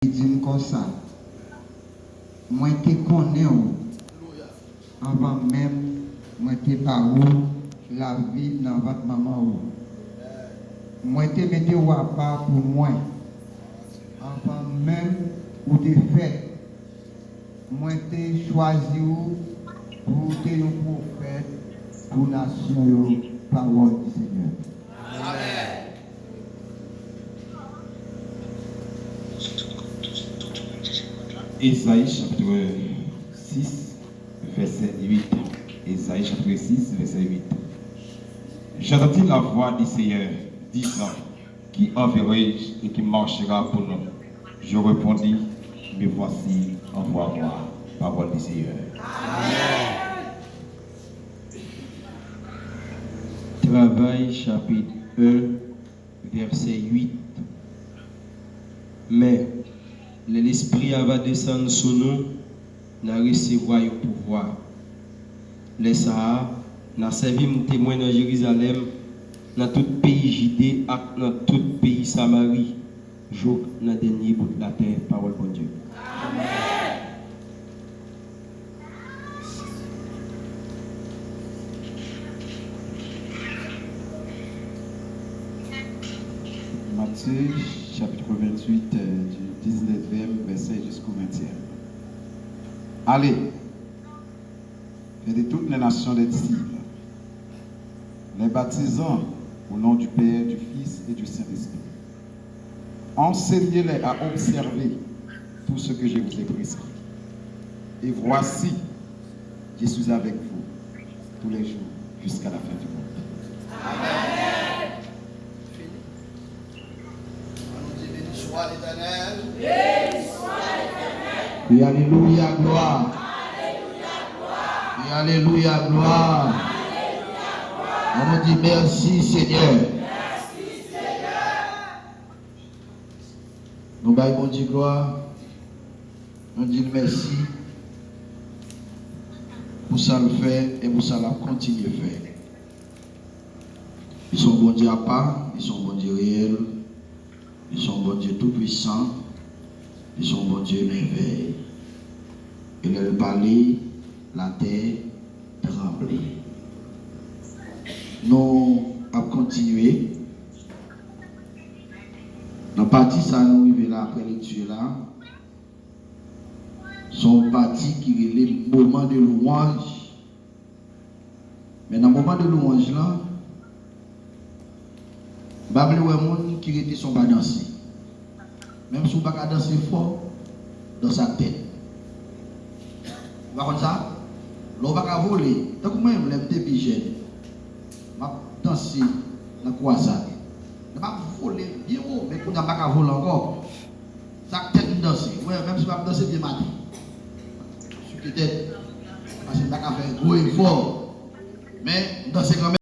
Il dit comme ça. Moi, je connais avant même, moi, je pas la vie dans votre maman. Moi, je mets au part pour moi. Avant même où tu fait. Moi, je choisi pour te un prophète pour la nation, parole du Seigneur. Amen. Ésaïe chapitre 6, verset 8. Ésaïe chapitre 6, verset 8. J'entendis la voix du Seigneur disant, qui enverrai-je et qui marchera pour nous? Je répondis, me voici, envoie-moi. Parole du Seigneur. Amen. Travail chapitre 1, verset 8. Mais l'Esprit va descendre sur nous, nous recevoir le pouvoir. Les Sahara, nous servi témoin dans Jérusalem, dans tout pays Judée et dans tout pays Samarie, jour dans le dernier bout de la terre, parole de Dieu. Amen. Matthieu chapitre 28 du 19e verset jusqu'au 20e. Allez, faites de toutes les nations des disciples, les baptisant au nom du Père, du Fils et du Saint-Esprit. Enseignez-les à observer tout ce que je vous ai prescrit. Et voici, je suis avec vous tous les jours jusqu'à la fin du monde. Amen. Soit l'Éternel. Oui, alléluia, gloire. Oui, alléluia, gloire. On nous dit merci, Seigneur. Nous baillons bon Dieu gloire. Nous disons merci pour ça le faire et pour ça la continuer à faire. Ils sont bon Dieu à part, ils sont bon Dieu réel. Ils sont bon Dieu tout-puissant. Ils sont bon Dieu merveille. Et le parler, la terre tremble. Nous allons continuer. Dans la partie, ça nous arrive là après lecture là. Son partie qui est le moment de louange. Mais dans le moment de louange là, Babel ou un monde qui était son pas danser. Même si on ne peut pas danser fort dans sa tête. Vous voyez ça? On ne peut pas voler. Donc moi-même, je suis jeune. Je vais danser dans quoi ça? Je ne vais pas voler bien haut, mais on ne peut pas voler encore. Ça tête danser. Oui, même si je ne vais pas danser bien matin. Je suis tête. Parce que je ne peux pas faire gros effort. Mais danser quand même.